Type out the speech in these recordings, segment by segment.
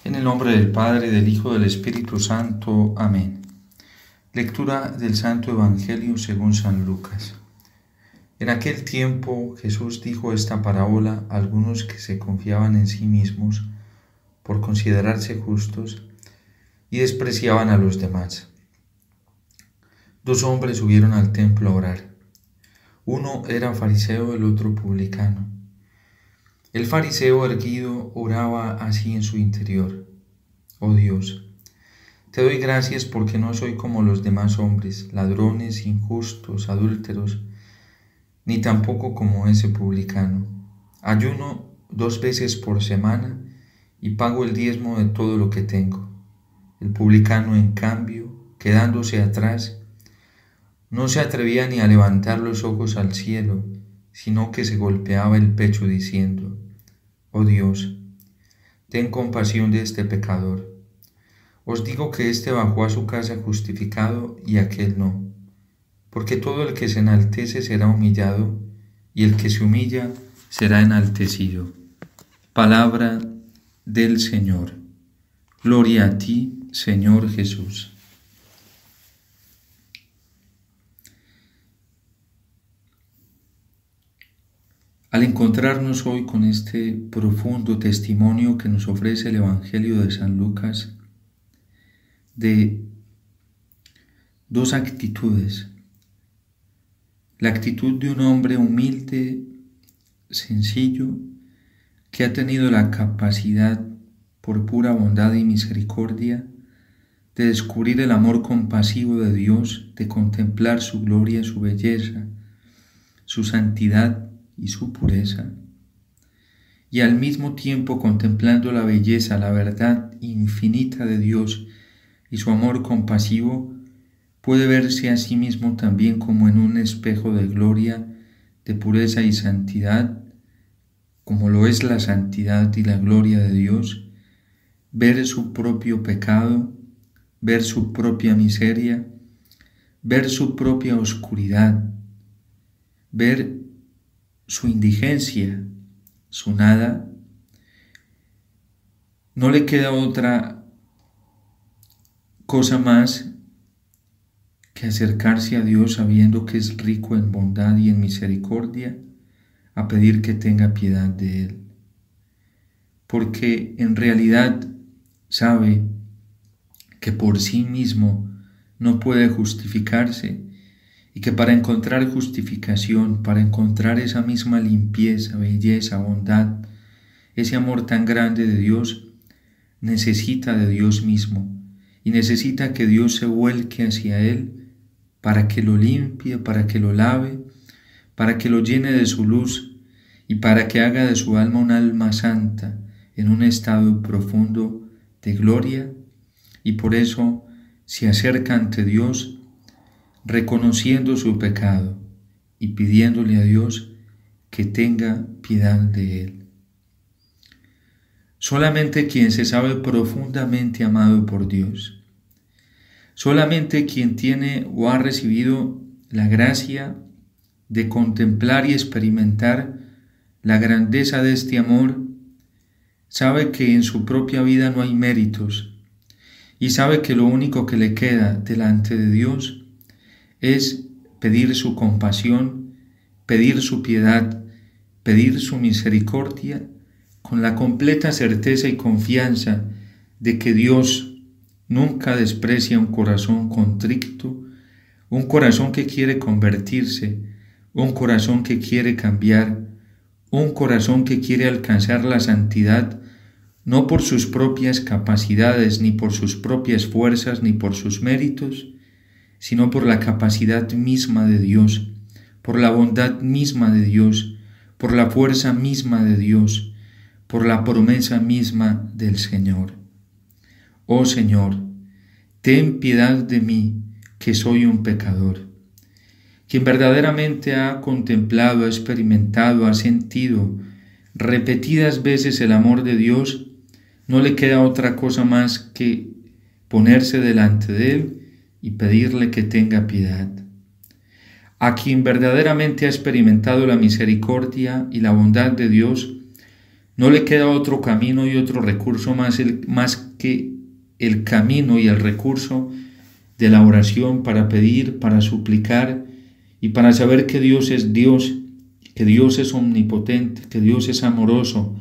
En el nombre del Padre, del Hijo, del Espíritu Santo. Amén. Lectura del Santo Evangelio según San Lucas. En aquel tiempo Jesús dijo esta parábola a algunos que se confiaban en sí mismos por considerarse justos y despreciaban a los demás. Dos hombres subieron al templo a orar. Uno era fariseo, el otro publicano. El fariseo erguido oraba así en su interior: Oh Dios, te doy gracias porque no soy como los demás hombres, ladrones, injustos, adúlteros, ni tampoco como ese publicano. Ayuno 2 veces por semana y pago el diezmo de todo lo que tengo. El publicano, en cambio, quedándose atrás, no se atrevía ni a levantar los ojos al cielo, sino que se golpeaba el pecho diciendo: Oh Dios, ten compasión de este pecador. Os digo que éste bajó a su casa justificado y aquel no, porque todo el que se enaltece será humillado, y el que se humilla será enaltecido. Palabra del Señor. Gloria a ti, Señor Jesús. Al encontrarnos hoy con este profundo testimonio que nos ofrece el Evangelio de San Lucas, de dos actitudes: la actitud de un hombre humilde, sencillo, que ha tenido la capacidad, por pura bondad y misericordia, de descubrir el amor compasivo de Dios, de contemplar su gloria, su belleza, su santidad y su pureza, y al mismo tiempo, contemplando la belleza, la verdad infinita de Dios y su amor compasivo, puede verse a sí mismo también como en un espejo de gloria, de pureza y santidad, como lo es la santidad y la gloria de Dios, ver su propio pecado, ver su propia miseria, ver su propia oscuridad, ver su indigencia, su nada. No le queda otra cosa más que acercarse a Dios sabiendo que es rico en bondad y en misericordia, a pedir que tenga piedad de él. Porque en realidad sabe que por sí mismo no puede justificarse, y que para encontrar justificación, para encontrar esa misma limpieza, belleza, bondad, ese amor tan grande de Dios, necesita de Dios mismo, y necesita que Dios se vuelque hacia él para que lo limpie, para que lo lave, para que lo llene de su luz y para que haga de su alma un alma santa en un estado profundo de gloria. Y por eso se acerca ante Dios reconociendo su pecado y pidiéndole a Dios que tenga piedad de él. Solamente quien se sabe profundamente amado por Dios, solamente quien tiene o ha recibido la gracia de contemplar y experimentar la grandeza de este amor, sabe que en su propia vida no hay méritos y sabe que lo único que le queda delante de Dios es pedir su compasión, pedir su piedad, pedir su misericordia, con la completa certeza y confianza de que Dios nunca desprecia un corazón contrito, un corazón que quiere convertirse, un corazón que quiere cambiar, un corazón que quiere alcanzar la santidad, no por sus propias capacidades, ni por sus propias fuerzas, ni por sus méritos, sino por la capacidad misma de Dios, por la bondad misma de Dios, por la fuerza misma de Dios, por la promesa misma del Señor. Oh Señor, ten piedad de mí, que soy un pecador. Quien verdaderamente ha contemplado, ha experimentado, ha sentido repetidas veces el amor de Dios, no le queda otra cosa más que ponerse delante de él y pedirle que tenga piedad. A quien verdaderamente ha experimentado la misericordia y la bondad de Dios, No le queda otro camino y otro recurso más que el camino y el recurso de la oración para pedir, para suplicar y para saber que Dios es Dios, que Dios es omnipotente, que Dios es amoroso,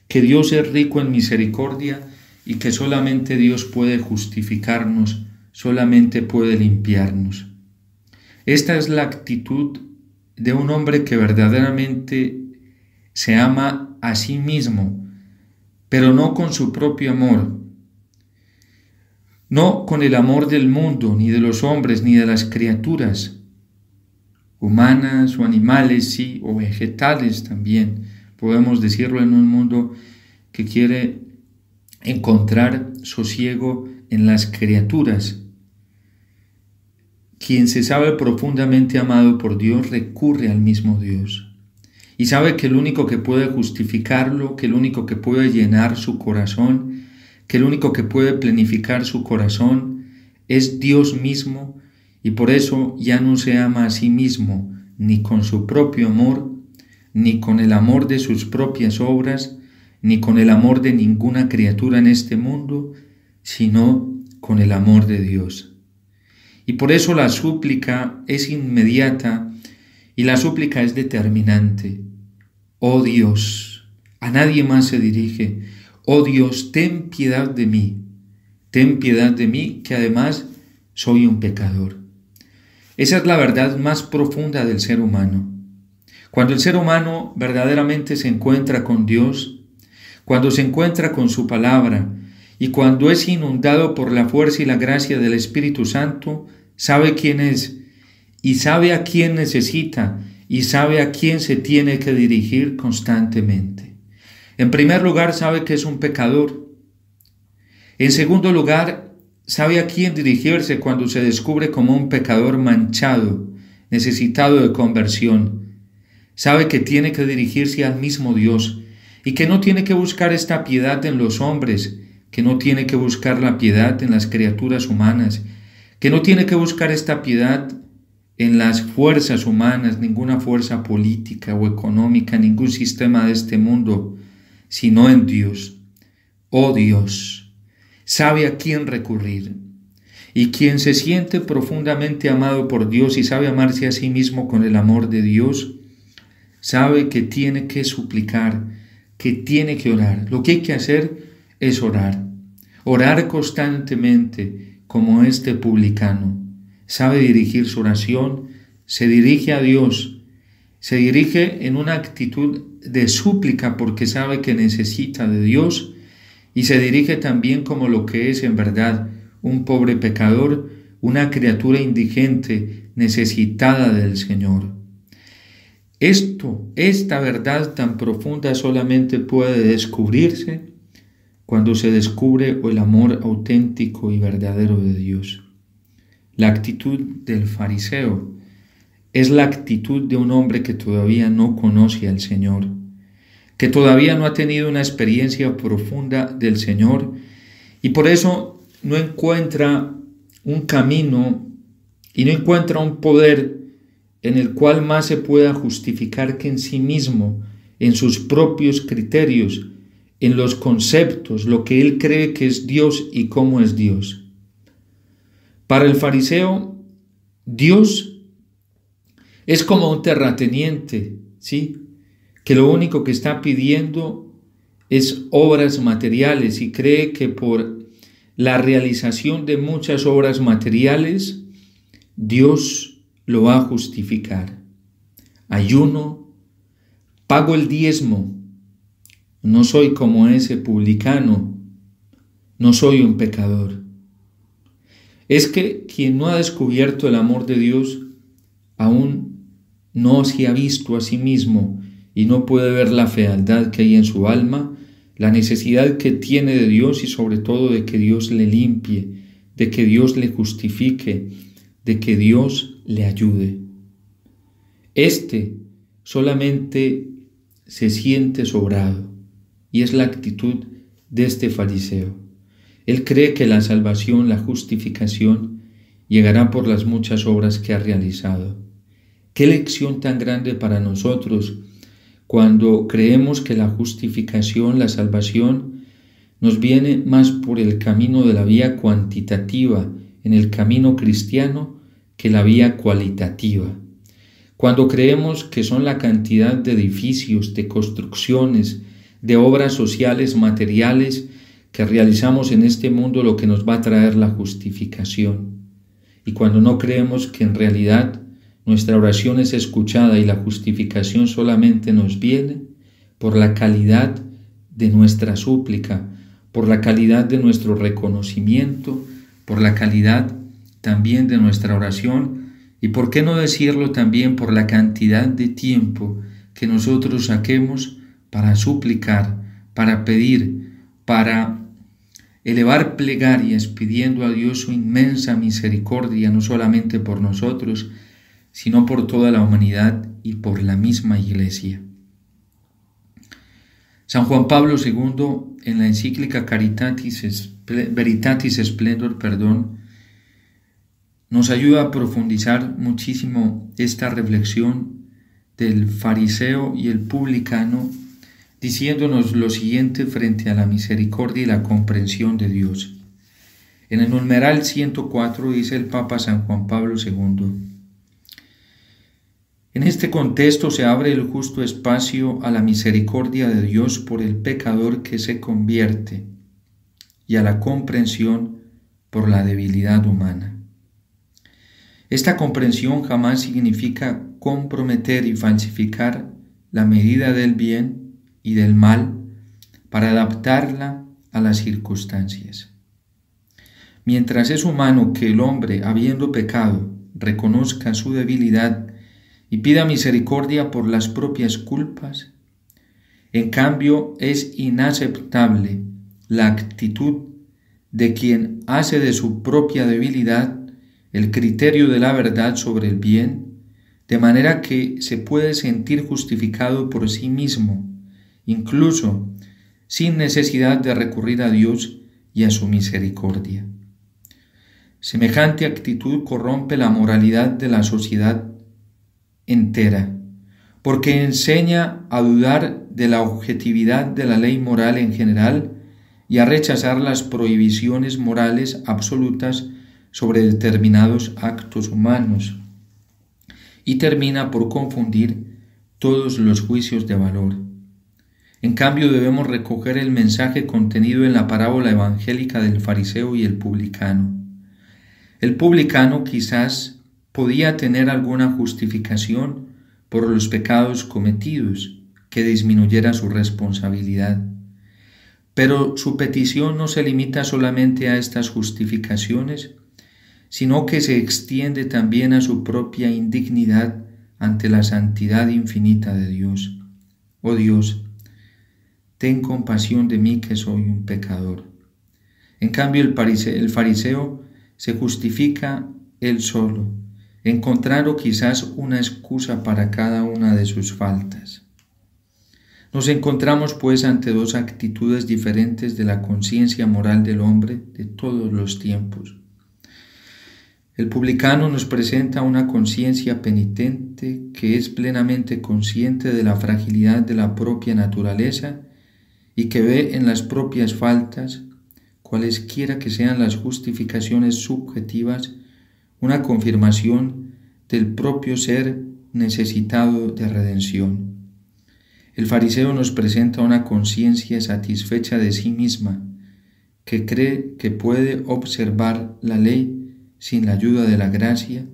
que Dios es rico en misericordia y que solamente Dios puede justificarnos, solamente puede limpiarnos. Esta es la actitud de un hombre que verdaderamente se ama a sí mismo, pero no con su propio amor, no con el amor del mundo, ni de los hombres, ni de las criaturas, humanas o animales, sí, o vegetales también. Podemos decirlo en un mundo que quiere encontrar sosiego en las criaturas. Quien se sabe profundamente amado por Dios recurre al mismo Dios y sabe que el único que puede justificarlo, que el único que puede llenar su corazón, que el único que puede plenificar su corazón es Dios mismo, y por eso ya no se ama a sí mismo ni con su propio amor, ni con el amor de sus propias obras, ni con el amor de ninguna criatura en este mundo, sino con el amor de Dios. Y por eso la súplica es inmediata y la súplica es determinante. Oh Dios, a nadie más se dirige. Oh Dios, ten piedad de mí que además soy un pecador. Esa es la verdad más profunda del ser humano. Cuando el ser humano verdaderamente se encuentra con Dios, cuando se encuentra con su palabra y cuando es inundado por la fuerza y la gracia del Espíritu Santo, sabe quién es y sabe a quién necesita y sabe a quién se tiene que dirigir constantemente. En primer lugar, sabe que es un pecador. En segundo lugar, sabe a quién dirigirse cuando se descubre como un pecador manchado, necesitado de conversión. Sabe que tiene que dirigirse al mismo Dios y que no tiene que buscar esta piedad en los hombres, que no tiene que buscar la piedad en las criaturas humanas, que no tiene que buscar esta piedad en las fuerzas humanas, ninguna fuerza política o económica, ningún sistema de este mundo, sino en Dios. Oh Dios, sabe a quién recurrir. Y quien se siente profundamente amado por Dios y sabe amarse a sí mismo con el amor de Dios, sabe que tiene que suplicar, que tiene que orar. Lo que hay que hacer es orar. Orar constantemente como este publicano. Sabe dirigir su oración, se dirige a Dios, se dirige en una actitud de súplica porque sabe que necesita de Dios y se dirige también como lo que es en verdad, un pobre pecador, una criatura indigente, necesitada del Señor. Esta verdad tan profunda solamente puede descubrirse cuando se descubre el amor auténtico y verdadero de Dios. La actitud del fariseo es la actitud de un hombre que todavía no conoce al Señor, que todavía no ha tenido una experiencia profunda del Señor y por eso no encuentra un camino y no encuentra un poder en el cual más se pueda justificar que en sí mismo, en sus propios criterios, en los conceptos, lo que él cree que es Dios y cómo es Dios. Para el fariseo, Dios es como un terrateniente, ¿sí?, que lo único que está pidiendo es obras materiales y cree que por la realización de muchas obras materiales, Dios lo va a justificar. Ayuno, pago el diezmo, no soy como ese publicano, no soy un pecador. Es que quien no ha descubierto el amor de Dios aún no se ha visto a sí mismo y no puede ver la fealdad que hay en su alma, la necesidad que tiene de Dios y sobre todo de que Dios le limpie, de que Dios le justifique, de que Dios le ayude. Solamente se siente sobrado y es la actitud de este fariseo. Él cree que la salvación, la justificación, llegará por las muchas obras que ha realizado. Qué lección tan grande para nosotros cuando creemos que la justificación, la salvación, nos viene más por el camino de la vía cuantitativa en el camino cristiano que la vía cualitativa. Cuando creemos que son la cantidad de edificios, de construcciones, de obras sociales, materiales que realizamos en este mundo lo que nos va a traer la justificación. Y cuando no creemos que en realidad nuestra oración es escuchada y la justificación solamente nos viene por la calidad de nuestra súplica, por la calidad de nuestro reconocimiento, por la calidad también de nuestra oración y, por qué no decirlo, también por la cantidad de tiempo que nosotros saquemos para suplicar, para pedir, para elevar plegarias pidiendo a Dios su inmensa misericordia, no solamente por nosotros, sino por toda la humanidad y por la misma Iglesia. San Juan Pablo II, en la encíclica Veritatis Splendor, nos ayuda a profundizar muchísimo esta reflexión del fariseo y el publicano, diciéndonos lo siguiente frente a la misericordia y la comprensión de Dios. En el numeral 104 dice el Papa San Juan Pablo II: en este contexto se abre el justo espacio a la misericordia de Dios por el pecador que se convierte y a la comprensión por la debilidad humana. Esta comprensión jamás significa comprometer y falsificar la medida del bien y del mal para adaptarla a las circunstancias. Mientras es humano que el hombre, habiendo pecado, reconozca su debilidad y pida misericordia por las propias culpas, en cambio es inaceptable la actitud de quien hace de su propia debilidad el criterio de la verdad sobre el bien, de manera que se puede sentir justificado por sí mismo, incluso sin necesidad de recurrir a Dios y a su misericordia. Semejante actitud corrompe la moralidad de la sociedad entera, porque enseña a dudar de la objetividad de la ley moral en general y a rechazar las prohibiciones morales absolutas sobre determinados actos humanos, y termina por confundir todos los juicios de valor. En cambio, debemos recoger el mensaje contenido en la parábola evangélica del fariseo y el publicano. El publicano quizás podía tener alguna justificación por los pecados cometidos que disminuyera su responsabilidad. Pero su petición no se limita solamente a estas justificaciones, sino que se extiende también a su propia indignidad ante la santidad infinita de Dios. Oh Dios, ten compasión de mí que soy un pecador. En cambio, el fariseo se justifica él solo, encontrando quizás una excusa para cada una de sus faltas. Nos encontramos pues ante dos actitudes diferentes de la conciencia moral del hombre de todos los tiempos. El publicano nos presenta una conciencia penitente que es plenamente consciente de la fragilidad de la propia naturaleza y que ve en las propias faltas, cualesquiera que sean las justificaciones subjetivas, una confirmación del propio ser necesitado de redención. El fariseo nos presenta una conciencia satisfecha de sí misma, que cree que puede observar la ley sin la ayuda de la gracia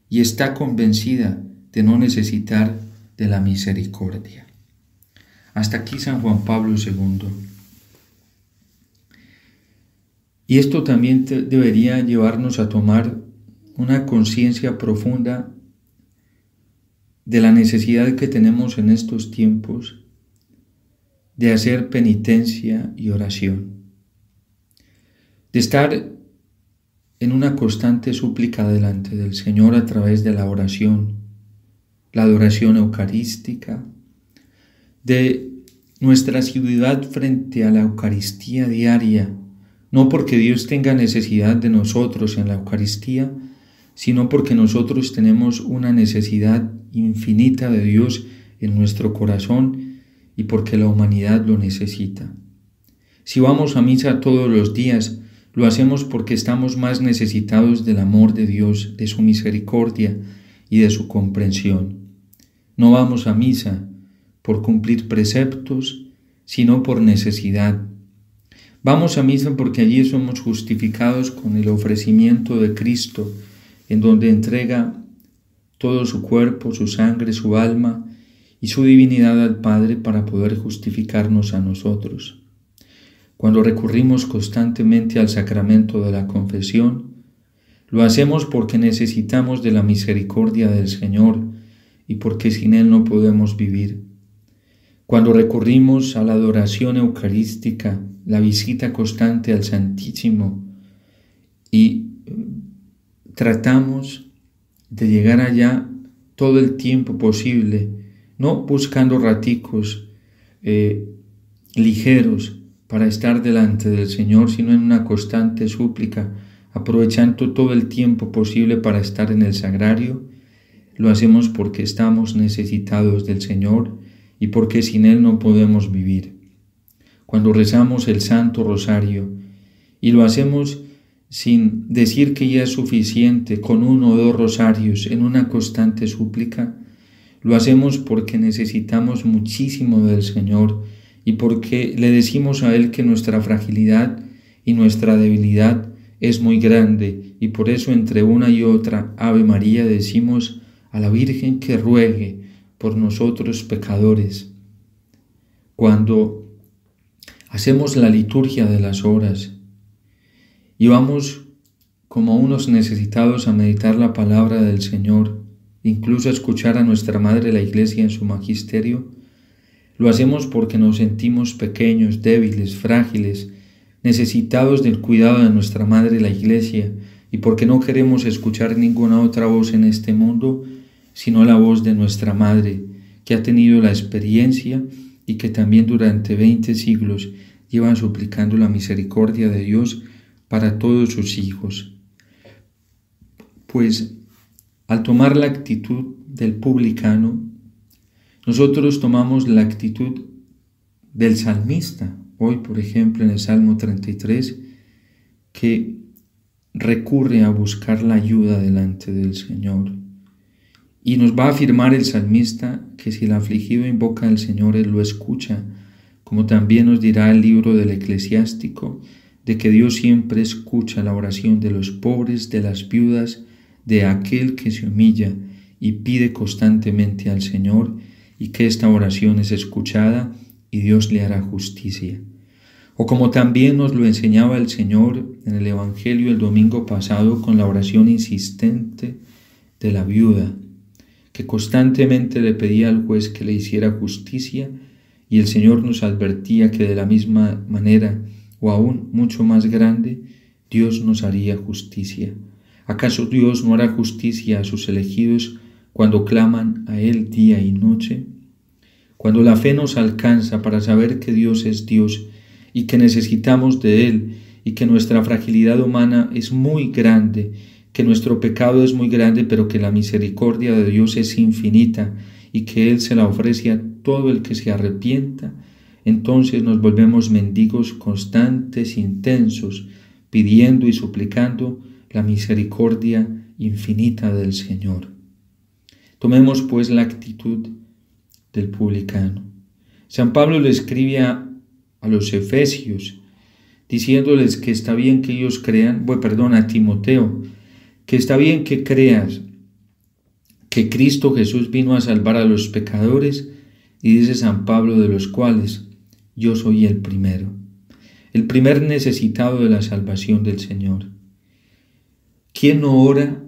y está convencida de no necesitar de la misericordia. Hasta aquí San Juan Pablo II. Y esto también debería llevarnos a tomar una conciencia profunda de la necesidad que tenemos en estos tiempos de hacer penitencia y oración, de estar en una constante súplica delante del Señor a través de la oración, la adoración eucarística, de nuestra asiduidad frente a la Eucaristía diaria, no porque Dios tenga necesidad de nosotros en la Eucaristía, sino porque nosotros tenemos una necesidad infinita de Dios en nuestro corazón y porque la humanidad lo necesita. Si vamos a misa todos los días, lo hacemos porque estamos más necesitados del amor de Dios, de su misericordia y de su comprensión. No vamos a misa por cumplir preceptos, sino por necesidad. Vamos a misa porque allí somos justificados con el ofrecimiento de Cristo, en donde entrega todo su cuerpo, su sangre, su alma y su divinidad al Padre para poder justificarnos a nosotros. Cuando recurrimos constantemente al sacramento de la confesión, lo hacemos porque necesitamos de la misericordia del Señor y porque sin Él no podemos vivir. Cuando recurrimos a la adoración eucarística, la visita constante al Santísimo y tratamos de llegar allá todo el tiempo posible, no buscando raticos ligeros para estar delante del Señor, sino en una constante súplica, aprovechando todo el tiempo posible para estar en el sagrario. Lo hacemos porque estamos necesitados del Señor y porque sin Él no podemos vivir. Cuando rezamos el Santo Rosario, y lo hacemos sin decir que ya es suficiente con 1 o 2 rosarios en una constante súplica, lo hacemos porque necesitamos muchísimo del Señor y porque le decimos a Él que nuestra fragilidad y nuestra debilidad es muy grande, y por eso entre una y otra Ave María decimos a la Virgen que ruegue por nosotros pecadores. Cuando hacemos la liturgia de las horas y vamos como unos necesitados a meditar la palabra del Señor, incluso a escuchar a nuestra Madre la Iglesia en su magisterio, lo hacemos porque nos sentimos pequeños, débiles, frágiles, necesitados del cuidado de nuestra Madre la Iglesia, y porque no queremos escuchar ninguna otra voz en este mundo, sino la voz de nuestra Madre, que ha tenido la experiencia y que también durante 20 siglos lleva suplicando la misericordia de Dios para todos sus hijos. Pues al tomar la actitud del publicano, nosotros tomamos la actitud del salmista. Hoy, por ejemplo, en el Salmo 33, que recurre a buscar la ayuda delante del Señor. Y nos va a afirmar el salmista que si el afligido invoca al Señor, Él lo escucha, como también nos dirá el libro del Eclesiástico, de que Dios siempre escucha la oración de los pobres, de las viudas, de aquel que se humilla y pide constantemente al Señor, y que esta oración es escuchada y Dios le hará justicia. O como también nos lo enseñaba el Señor en el Evangelio el domingo pasado con la oración insistente de la viuda, que constantemente le pedía al juez que le hiciera justicia, y el Señor nos advertía que de la misma manera, o aún mucho más grande, Dios nos haría justicia. ¿Acaso Dios no hará justicia a sus elegidos cuando claman a Él día y noche? Cuando la fe nos alcanza para saber que Dios es Dios y que necesitamos de Él y que nuestra fragilidad humana es muy grande, que nuestro pecado es muy grande, pero que la misericordia de Dios es infinita y que Él se la ofrece a todo el que se arrepienta, entonces nos volvemos mendigos constantes, intensos, pidiendo y suplicando la misericordia infinita del Señor. Tomemos pues la actitud del publicano. San Pablo le escribe a los Efesios, diciéndoles que está bien que ellos crean, a Timoteo, que está bien que creas que Cristo Jesús vino a salvar a los pecadores, y dice San Pablo, de los cuales yo soy el primer necesitado de la salvación del Señor. ¿Quién no ora?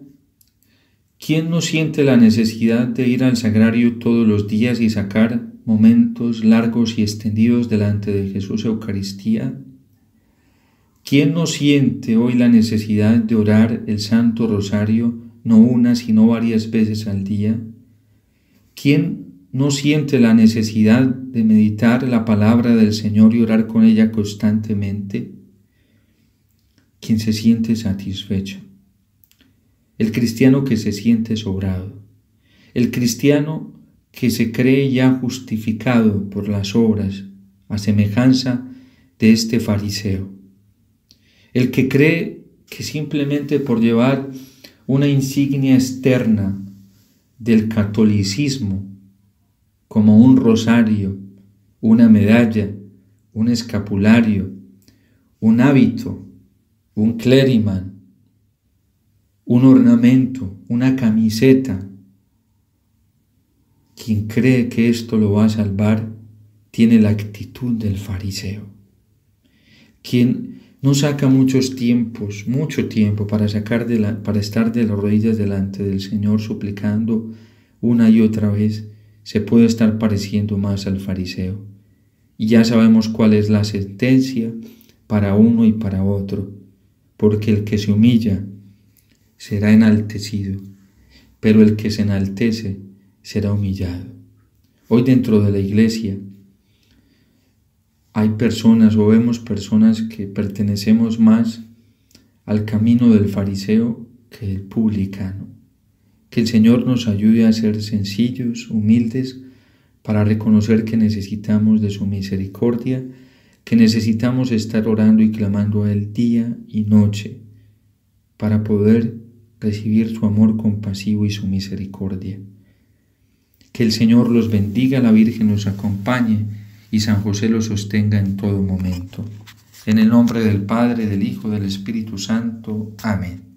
¿Quién no siente la necesidad de ir al sagrario todos los días y sacar momentos largos y extendidos delante de Jesús Eucaristía? ¿Quién no siente hoy la necesidad de orar el Santo Rosario, no una, sino varias veces al día? ¿Quién no siente la necesidad de meditar la palabra del Señor y orar con ella constantemente? Quien se siente satisfecho. El cristiano que se siente sobrado. El cristiano que se cree ya justificado por las obras, a semejanza de este fariseo. El que cree que simplemente por llevar una insignia externa del catolicismo, como un rosario, una medalla, un escapulario, un hábito, un clériman, un ornamento, una camiseta, quien cree que esto lo va a salvar tiene la actitud del fariseo. Quien no saca mucho tiempo para estar de las rodillas delante del Señor suplicando una y otra vez, se puede estar pareciendo más al fariseo. Y ya sabemos cuál es la sentencia para uno y para otro, porque el que se humilla será enaltecido, pero el que se enaltece será humillado. Hoy dentro de la iglesia hay personas o vemos personas que pertenecemos más al camino del fariseo que del publicano. Que el Señor nos ayude a ser sencillos, humildes, para reconocer que necesitamos de su misericordia, que necesitamos estar orando y clamando a Él día y noche para poder recibir su amor compasivo y su misericordia. Que el Señor los bendiga, la Virgen los acompañe y San José los sostenga en todo momento. En el nombre del Padre, del Hijo, del Espíritu Santo. Amén.